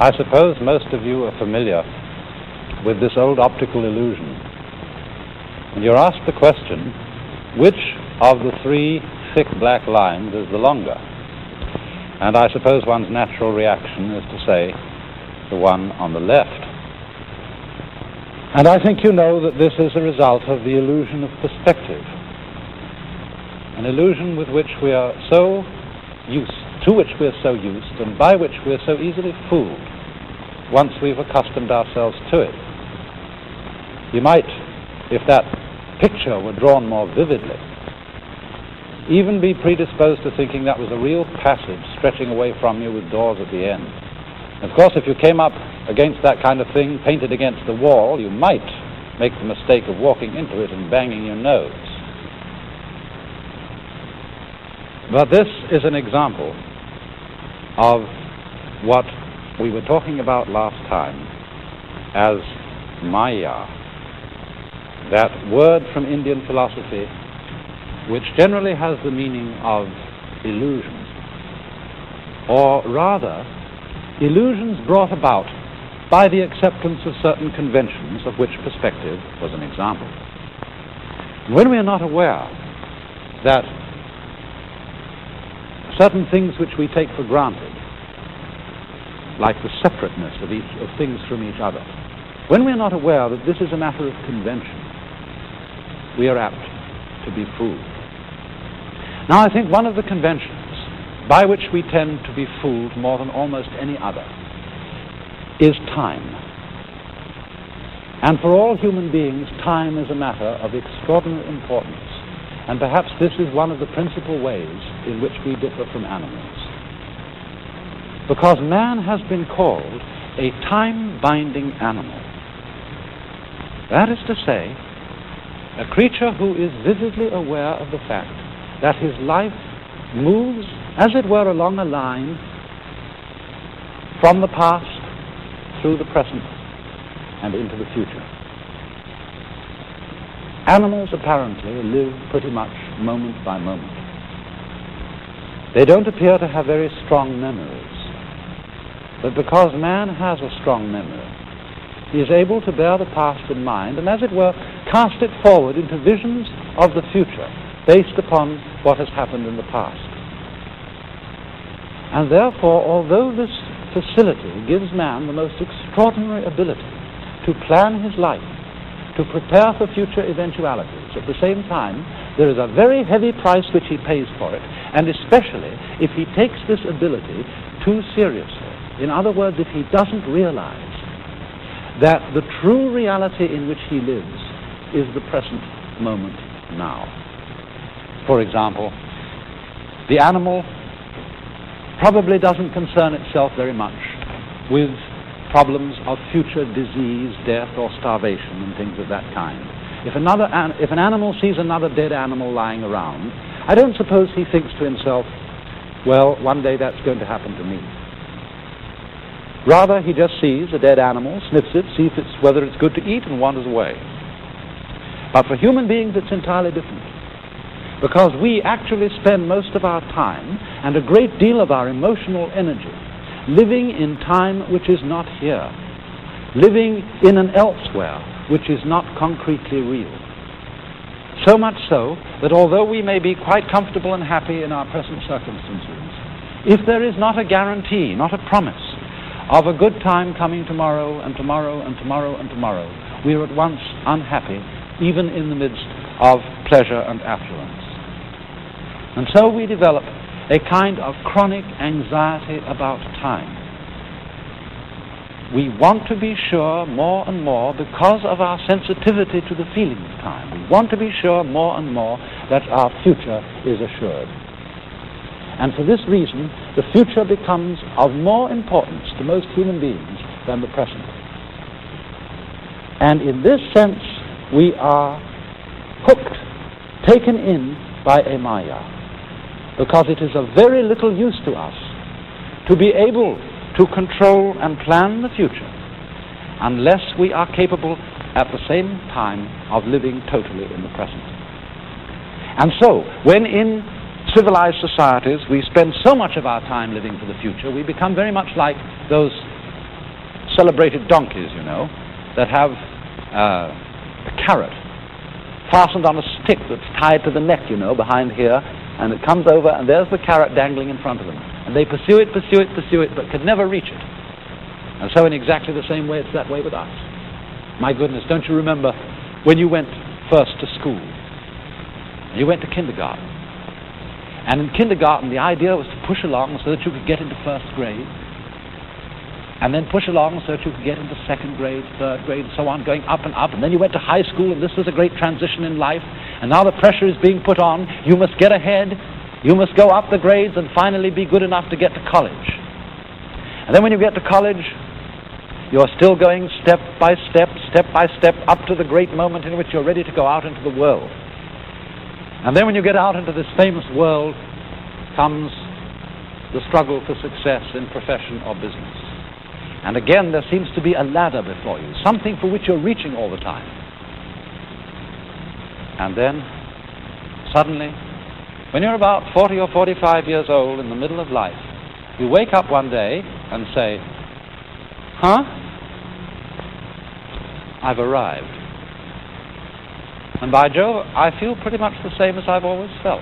I suppose most of you are familiar with this old optical illusion. And you're asked the question, which of the three thick black lines is the longer? And I suppose one's natural reaction is to say the one on the left. And I think you know that this is a result of the illusion of perspective, an illusion with which we are so used, to which we're so used, and by which we're so easily fooled once we've accustomed ourselves to it. You might, if that picture were drawn more vividly, even be predisposed to thinking that was a real passage stretching away from you with doors at the end. Of course, if you came up against that kind of thing painted against the wall, you might make the mistake of walking into it and banging your nose. But this is an example of what we were talking about last time as Maya, that word from Indian philosophy which generally has the meaning of illusion, or rather illusions brought about by the acceptance of certain conventions, of which perspective was an example. When we are not aware that certain things which we take for granted, like the separateness of things from each other, when we are not aware that this is a matter of convention, we are apt to be fooled. Now, I think one of the conventions by which we tend to be fooled more than almost any other is time. And for all human beings, time is a matter of extraordinary importance. And perhaps this is one of the principal ways in which we differ from animals. Because man has been called a time-binding animal. That is to say, a creature who is vividly aware of the fact that his life moves, as it were, along a line from the past through the present and into the future. Animals apparently live pretty much moment by moment. They don't appear to have very strong memories, but because man has a strong memory, he is able to bear the past in mind and, as it were, cast it forward into visions of the future based upon what has happened in the past. And therefore, although this facility gives man the most extraordinary ability to plan his life, to prepare for future eventualities, at the same time, there is a very heavy price which he pays for it, and especially if he takes this ability too seriously. In other words, if he doesn't realize that the true reality in which he lives is the present moment now. For example, the animal probably doesn't concern itself very much with problems of future disease, death, or starvation, and things of that kind. If an animal sees another dead animal lying around, I don't suppose he thinks to himself, well, one day that's going to happen to me. Rather, he just sees a dead animal, sniffs it, sees whether it's good to eat, and wanders away. But for human beings, it's entirely different, because we actually spend most of our time and a great deal of our emotional energy living in time which is not here, living in an elsewhere which is not concretely real. So much so that although we may be quite comfortable and happy in our present circumstances, if there is not a guarantee, not a promise of a good time coming tomorrow and tomorrow and tomorrow and tomorrow, we are at once unhappy, even in the midst of pleasure and affluence. And so we develop a kind of chronic anxiety about time. We want to be sure more and more, because of our sensitivity to the feeling of time, we want to be sure more and more that our future is assured. And for this reason, the future becomes of more importance to most human beings than the present. And in this sense, we are hooked, taken in by a Maya, because it is of very little use to us to be able to control and plan the future unless we are capable at the same time of living totally in the present. And so, when in civilized societies we spend so much of our time living for the future, we become very much like those celebrated donkeys, you know, that have a carrot fastened on a stick that's tied to the neck, you know, behind here, and it comes over, and there's the carrot dangling in front of them. And they pursue it, but could never reach it. And so in exactly the same way, it's that way with us. My goodness, don't you remember when you went first to school? You went to kindergarten. And in kindergarten, the idea was to push along so that you could get into first grade, and then push along so that you could get into second grade, third grade, and so on, going up and up. And then you went to high school, and this was a great transition in life. And now the pressure is being put on. You must get ahead. You must go up the grades and finally be good enough to get to college. And then when you get to college, you're still going step by step, up to the great moment in which you're ready to go out into the world. And then when you get out into this famous world comes the struggle for success in profession or business. And again, there seems to be a ladder before you, something for which you're reaching all the time. And then, suddenly, when you're about 40 or 45 years old in the middle of life, you wake up one day and say, huh? I've arrived. And by Jove, I feel pretty much the same as I've always felt.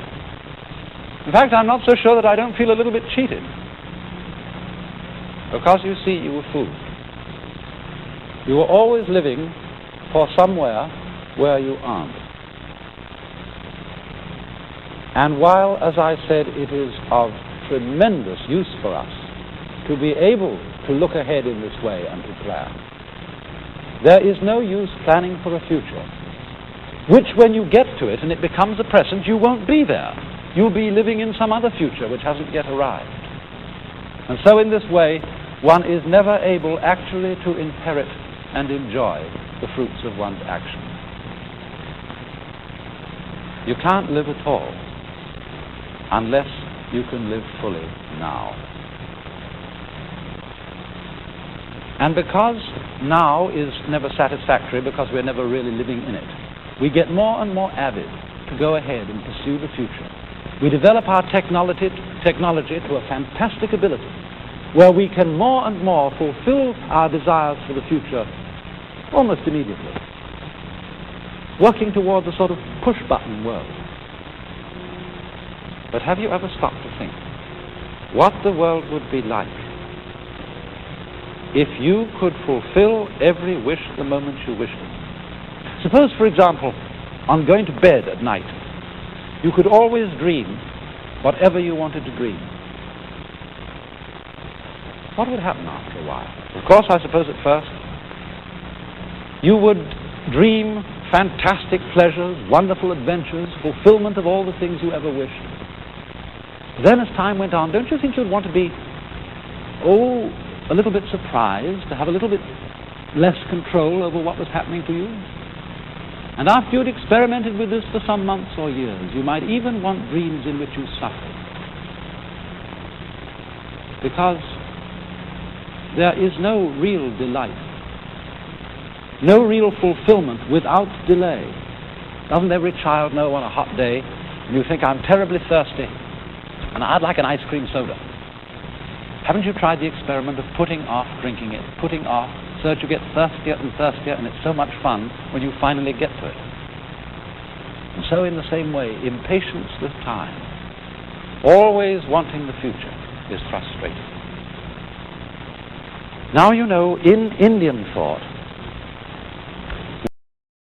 In fact, I'm not so sure that I don't feel a little bit cheated. Because, you see, you were fooled. You were always living for somewhere where you aren't. And while, as I said, it is of tremendous use for us to be able to look ahead in this way and to plan, there is no use planning for a future, which when you get to it and it becomes a present, you won't be there. You'll be living in some other future which hasn't yet arrived. And so in this way, one is never able actually to inherit and enjoy the fruits of one's action. You can't live at all unless you can live fully now. And because now is never satisfactory, because we're never really living in it, we get more and more avid to go ahead and pursue the future. We develop our technology to a fantastic ability, where we can more and more fulfill our desires for the future almost immediately, working towards a sort of push-button world. But have you ever stopped to think what the world would be like if you could fulfill every wish the moment you wished it? Suppose, for example, on going to bed at night, you could always dream whatever you wanted to dream. What would happen after a while? Of course, I suppose at first you would dream fantastic pleasures, wonderful adventures, fulfillment of all the things you ever wished. Then as time went on, don't you think you'd want to be, a little bit surprised, to have a little bit less control over what was happening to you? And after you'd experimented with this for some months or years, you might even want dreams in which you suffered. Because there is no real delight, no real fulfillment without delay. Doesn't every child know on a hot day when you think, I'm terribly thirsty and I'd like an ice cream soda? Haven't you tried the experiment of putting off drinking it, putting off, so that you get thirstier and thirstier, and it's so much fun when you finally get to it? And so in the same way, impatience with time, always wanting the future, is frustrating. Now you know, in Indian thought,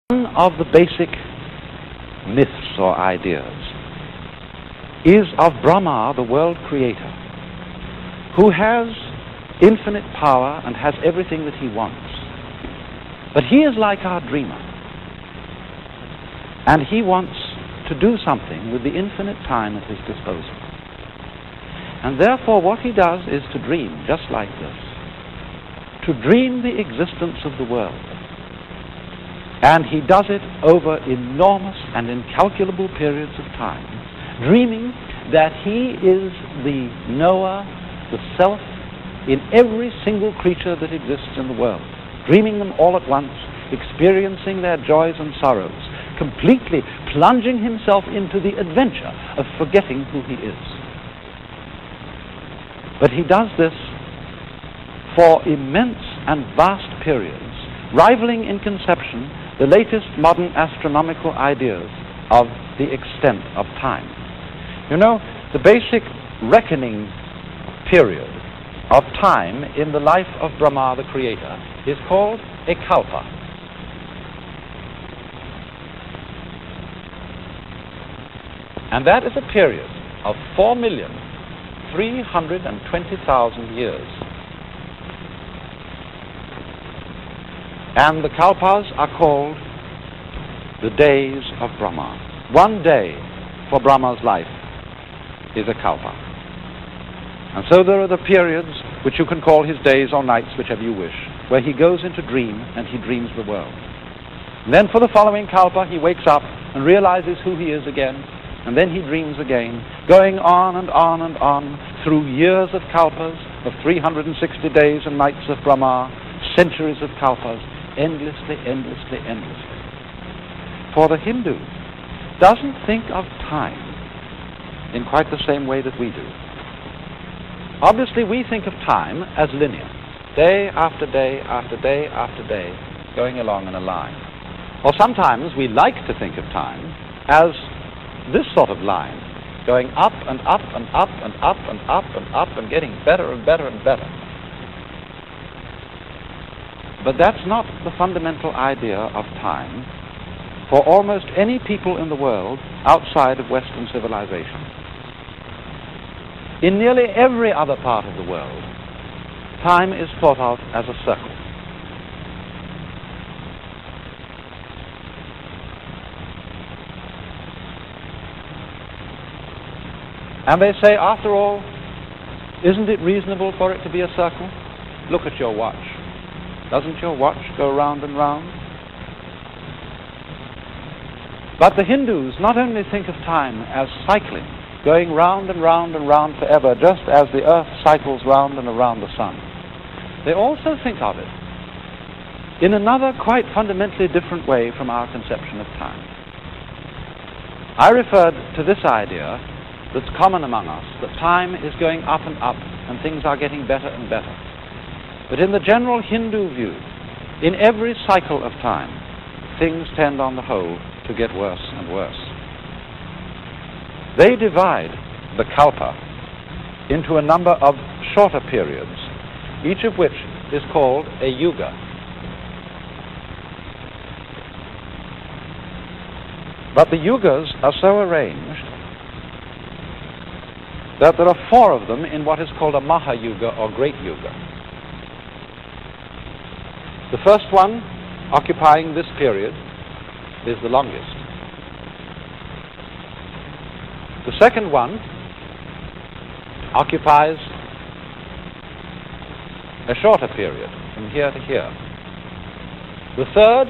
one of the basic myths or ideas is of Brahma, the world creator, who has infinite power and has everything that he wants. But he is like our dreamer, and he wants to do something with the infinite time at his disposal. And therefore what he does is to dream, just like this, to dream the existence of the world. And he does it over enormous and incalculable periods of time, dreaming that he is the knower, the self, in every single creature that exists in the world, dreaming them all at once, experiencing their joys and sorrows, completely plunging himself into the adventure of forgetting who he is. But he does this for immense and vast periods, rivaling in conception the latest modern astronomical ideas of the extent of time. You know, the basic reckoning period of time in the life of Brahma, the creator, is called a kalpa. And that is a period of 4,320,000 years. And the kalpas are called the days of Brahma. One day for Brahma's life is a kalpa. And so there are the periods which you can call his days or nights, whichever you wish, where he goes into dream and he dreams the world. And then for the following kalpa he wakes up and realizes who he is again, and then he dreams again, going on and on and on through years of kalpas, of 360 days and nights of Brahma, centuries of kalpas, endlessly, endlessly, endlessly. For the Hindu doesn't think of time in quite the same way that we do. Obviously, we think of time as linear, day after day after day after day, going along in a line. Or sometimes we like to think of time as this sort of line, going up and up and up and up and up and up and getting better and better and better. But that's not the fundamental idea of time for almost any people in the world outside of Western civilization. In nearly every other part of the world, time is thought of as a circle. And they say, after all, isn't it reasonable for it to be a circle? Look at your watch. Doesn't your watch go round and round? But the Hindus not only think of time as cycling, going round and round and round forever, just as the earth cycles round and around the sun. They also think of it in another quite fundamentally different way from our conception of time. I referred to this idea that's common among us, that time is going up and up and things are getting better and better. But in the general Hindu view, in every cycle of time, things tend on the whole to get worse and worse. They divide the kalpa into a number of shorter periods, each of which is called a yuga. But the yugas are so arranged that there are 4 of them in what is called a Mahayuga or Great Yuga. The first one, occupying this period, is the longest. The second one occupies a shorter period, from here to here. The third,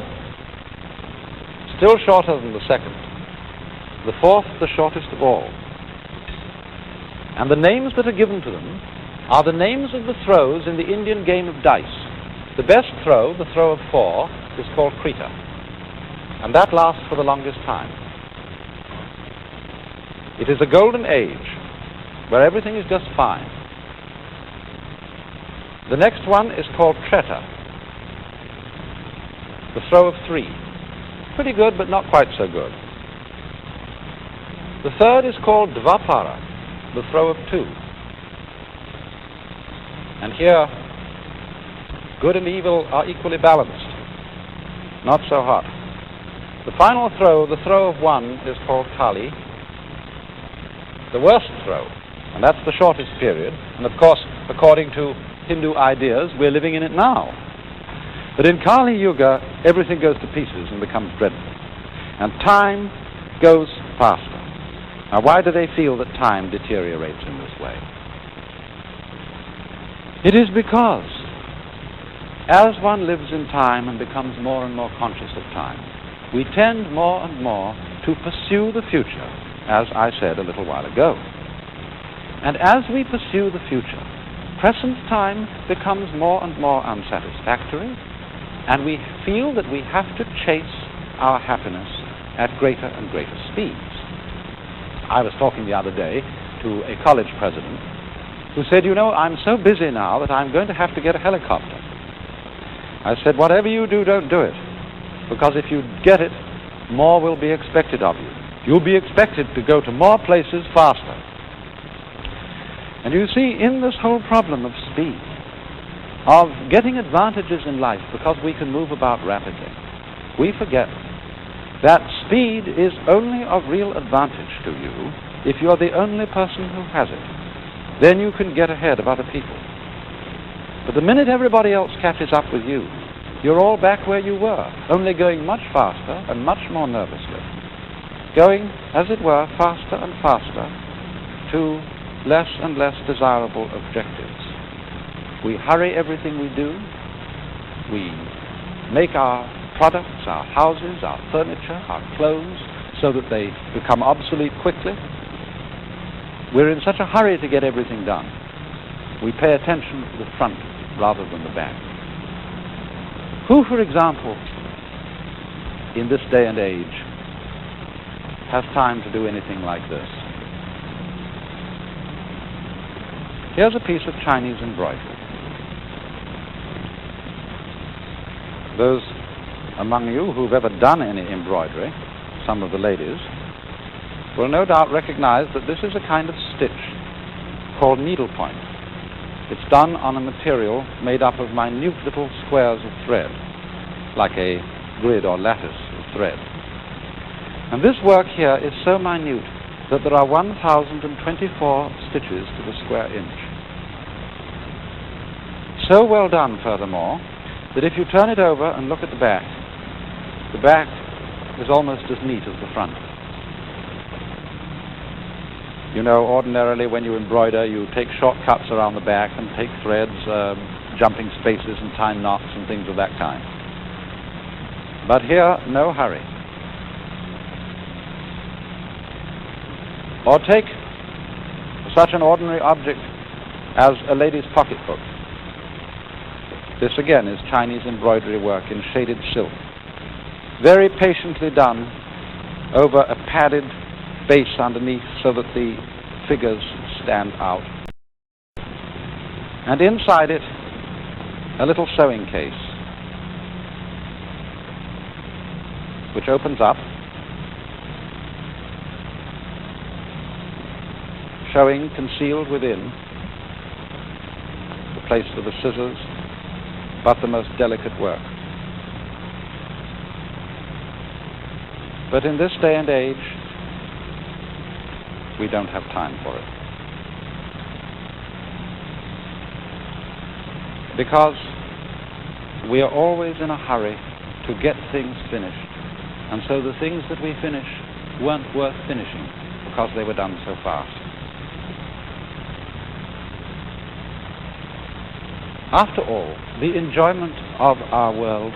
still shorter than the second. The fourth, the shortest of all. And the names that are given to them are the names of the throws in the Indian game of dice. The best throw, the throw of 4, is called Krita. And that lasts for the longest time. It is a golden age where everything is just fine. The next one is called Treta, the throw of 3. Pretty good, but not quite so good. The third is called Dvapara, the throw of 2. And here, good and evil are equally balanced. Not so hot. The final throw, the throw of 1, is called Kali, the worst throw, and that's the shortest period. And of course, according to Hindu ideas, we're living in it now. But in Kali Yuga, everything goes to pieces and becomes dreadful. And time goes faster. Now, why do they feel that time deteriorates in this way? It is because as one lives in time and becomes more and more conscious of time, we tend more and more to pursue the future, as I said a little while ago. And as we pursue the future, present time becomes more and more unsatisfactory, and we feel that we have to chase our happiness at greater and greater speeds. I was talking the other day to a college president who said, you know, I'm so busy now that I'm going to have to get a helicopter. I said, whatever you do, don't do it. Because if you get it, more will be expected of you. You'll be expected to go to more places faster. And you see, in this whole problem of speed, of getting advantages in life because we can move about rapidly, we forget that speed is only of real advantage to you if you're the only person who has it. Then you can get ahead of other people. But the minute everybody else catches up with you, you're all back where you were, only going much faster and much more nervously. Going, as it were, faster and faster to less and less desirable objectives. We hurry everything we do. We make our products, our houses, our furniture, our clothes, so that they become obsolete quickly. We're in such a hurry to get everything done. We pay attention to the front rather than the back. Who, for example, in this day and age, has time to do anything like this? Here's a piece of Chinese embroidery. Those among you who've ever done any embroidery, some of the ladies, will no doubt recognize that this is a kind of stitch called needlepoint. It's done on a material made up of minute little squares of thread, like a grid or lattice of thread. And this work here is so minute that there are 1,024 stitches to the square inch. So well done, furthermore, that if you turn it over and look at the back is almost as neat as the front. You know, ordinarily when you embroider, you take shortcuts around the back and take threads, jumping spaces and tie knots and things of that kind. But here, no hurry. Or take such an ordinary object as a lady's pocketbook. This again is Chinese embroidery work in shaded silk, very patiently done over a padded base underneath so that the figures stand out. And inside it, a little sewing case, which opens up, showing concealed within the place for the scissors, but the most delicate work. But in this day and age, we don't have time for it. Because we are always in a hurry to get things finished, and so the things that we finish weren't worth finishing because they were done so fast. After all, the enjoyment of our world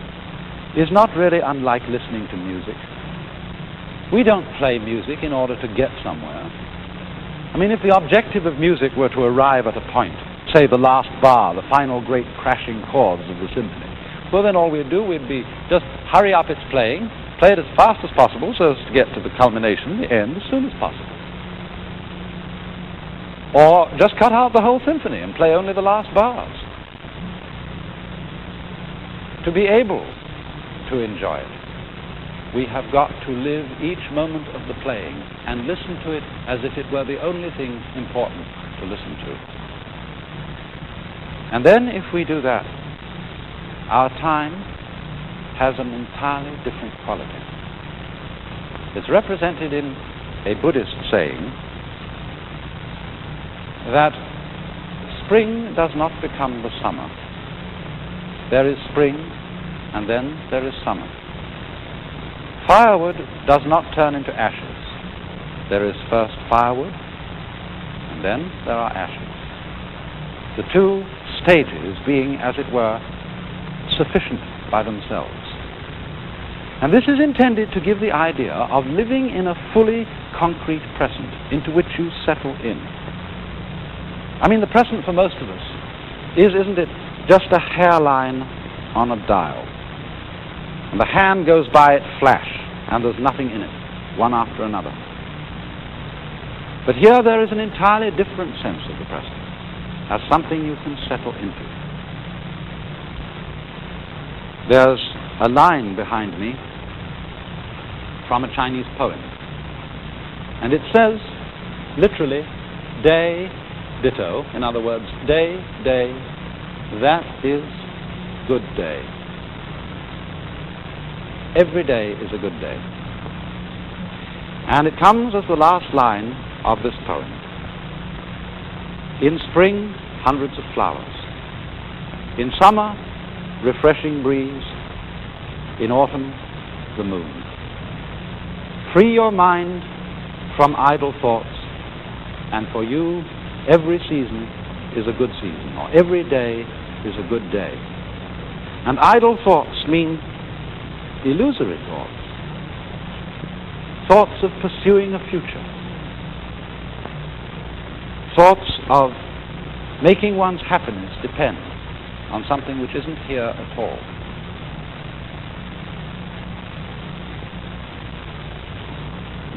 is not really unlike listening to music. We don't play music in order to get somewhere. I mean, if the objective of music were to arrive at a point, say the last bar, the final great crashing chords of the symphony, well then all we'd do, we'd be just hurry up its playing, play it as fast as possible so as to get to the culmination, the end, as soon as possible. Or just cut out the whole symphony and play only the last bars. To be able to enjoy it, we have got to live each moment of the playing and listen to it as if it were the only thing important to listen to. And then if we do that, our time has an entirely different quality. It's represented in a Buddhist saying that spring does not become the summer. There is spring, and then there is summer. Firewood does not turn into ashes. There is first firewood, and then there are ashes. The two stages being, as it were, sufficient by themselves. And this is intended to give the idea of living in a fully concrete present into which you settle in. I mean, the present for most of us is, isn't it, just a hairline on a dial. And the hand goes by it flash, and there's nothing in it, one after another. But here there is an entirely different sense of the present, as something you can settle into. there's a line behind me from a Chinese poem. And it says, literally, day, ditto. In other words, day, day, that is good day. Every day is a good day. And it comes as the last line of this poem. In spring, hundreds of flowers. In summer, refreshing breeze. In autumn, the moon. Free your mind from idle thoughts, and for you, every season is a good season, or every day is a good day. And idle thoughts mean illusory thoughts, thoughts of pursuing a future, thoughts of making one's happiness depend on something which isn't here at all.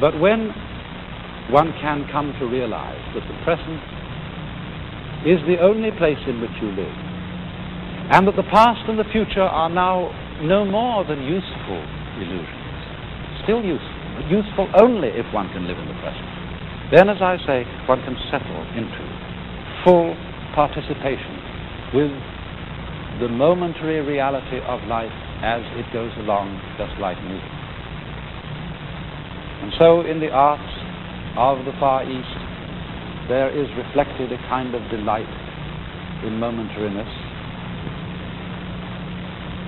But when one can come to realize that the present is the only place in which you live, and that the past and the future are now no more than useful illusions, still useful, but useful only if one can live in the present, then, as I say, one can settle into full participation with the momentary reality of life as it goes along, just like music. And so in the arts of the Far East, there is reflected a kind of delight in momentariness.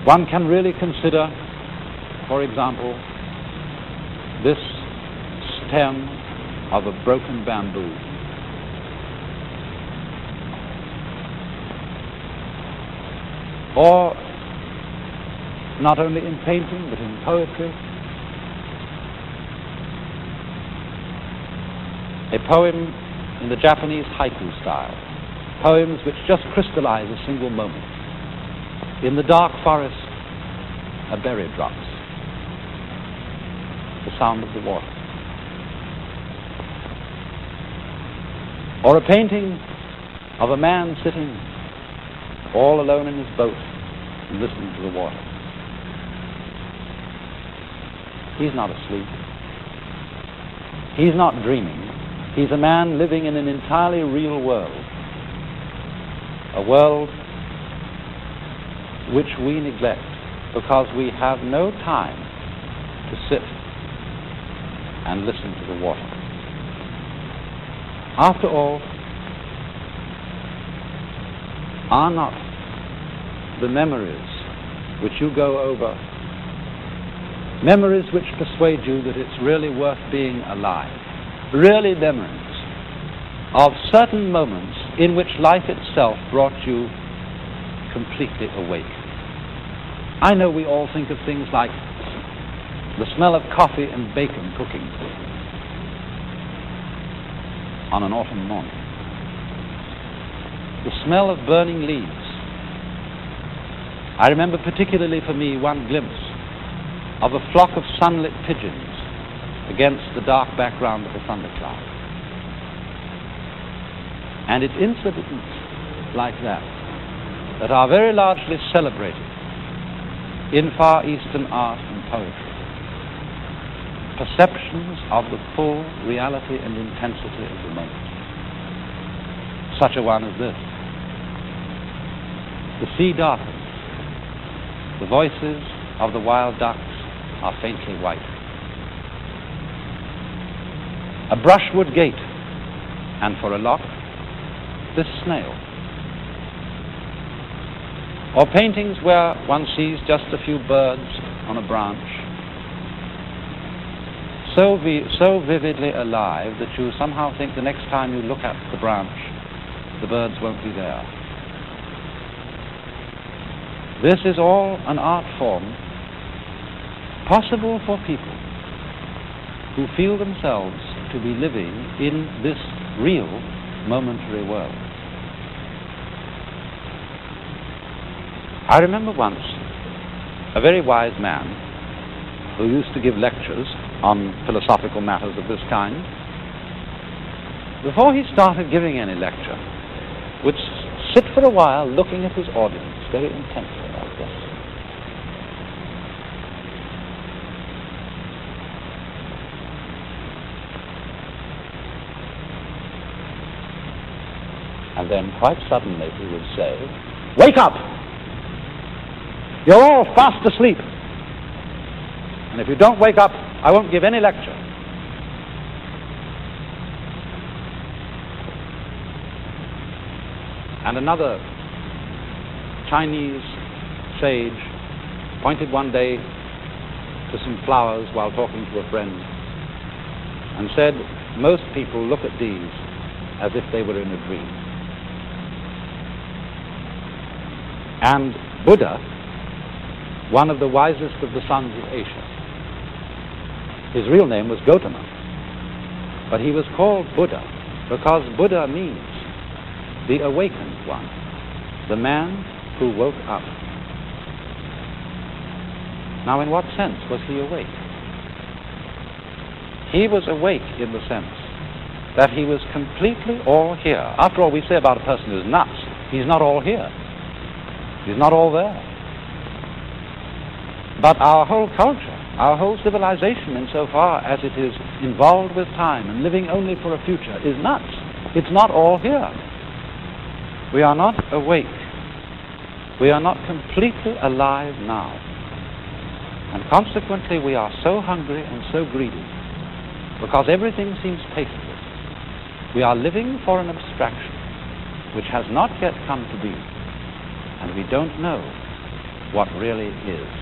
One can really consider, for example, this stem of a broken bamboo. Or, not only in painting, but in poetry, a poem in the Japanese haiku style, poems which just crystallize a single moment. In the dark forest, a berry drops, the sound of the water. Or a painting of a man sitting all alone in his boat and listening to the water. He's not asleep. He's not dreaming. He's a man living in an entirely real world, a world which we neglect because we have no time to sit and listen to the water. After all, are not the memories which you go over memories which persuade you that it's really worth being alive? Really memories of certain moments in which life itself brought you completely awake. I know we all think of things like the smell of coffee and bacon cooking on an autumn morning, the smell of burning leaves. I remember particularly for me one glimpse of a flock of sunlit pigeons against the dark background of a thundercloud. And it's incidents like that that are very largely celebrated in Far Eastern art and poetry. Perceptions of the full reality and intensity of the moment. Such a one as this. The sea darkens. The voices of the wild ducks are faintly white. A brushwood gate, and for a lock, this snail. Or paintings where one sees just a few birds on a branch, so vividly alive that you somehow think the next time you look at the branch, the birds won't be there. This is all an art form possible for people who feel themselves to be living in this real momentary world. I remember once a very wise man who used to give lectures on philosophical matters of this kind. Before he started giving any lecture, would sit for a while looking at his audience very intensely like this. And then quite suddenly he would say, "Wake up! You're all fast asleep. And if you don't wake up, I won't give any lecture." And another Chinese sage pointed one day to some flowers while talking to a friend and said, "Most people look at these as if they were in a dream." And Buddha, one of the wisest of the sons of Asia, his real name was Gautama, but he was called Buddha because Buddha means the awakened one, the man who woke up. Now, in what sense was he awake? He was awake in the sense that he was completely all here. After all, we say about a person who's nuts, he's not all here. He's not all there. But our whole culture, our whole civilization, insofar as it is involved with time and living only for a future, is nuts. It's not all here. We are not awake. We are not completely alive now. And consequently, we are so hungry and so greedy because everything seems tasteless. We are living for an abstraction which has not yet come to be, and we don't know what really is.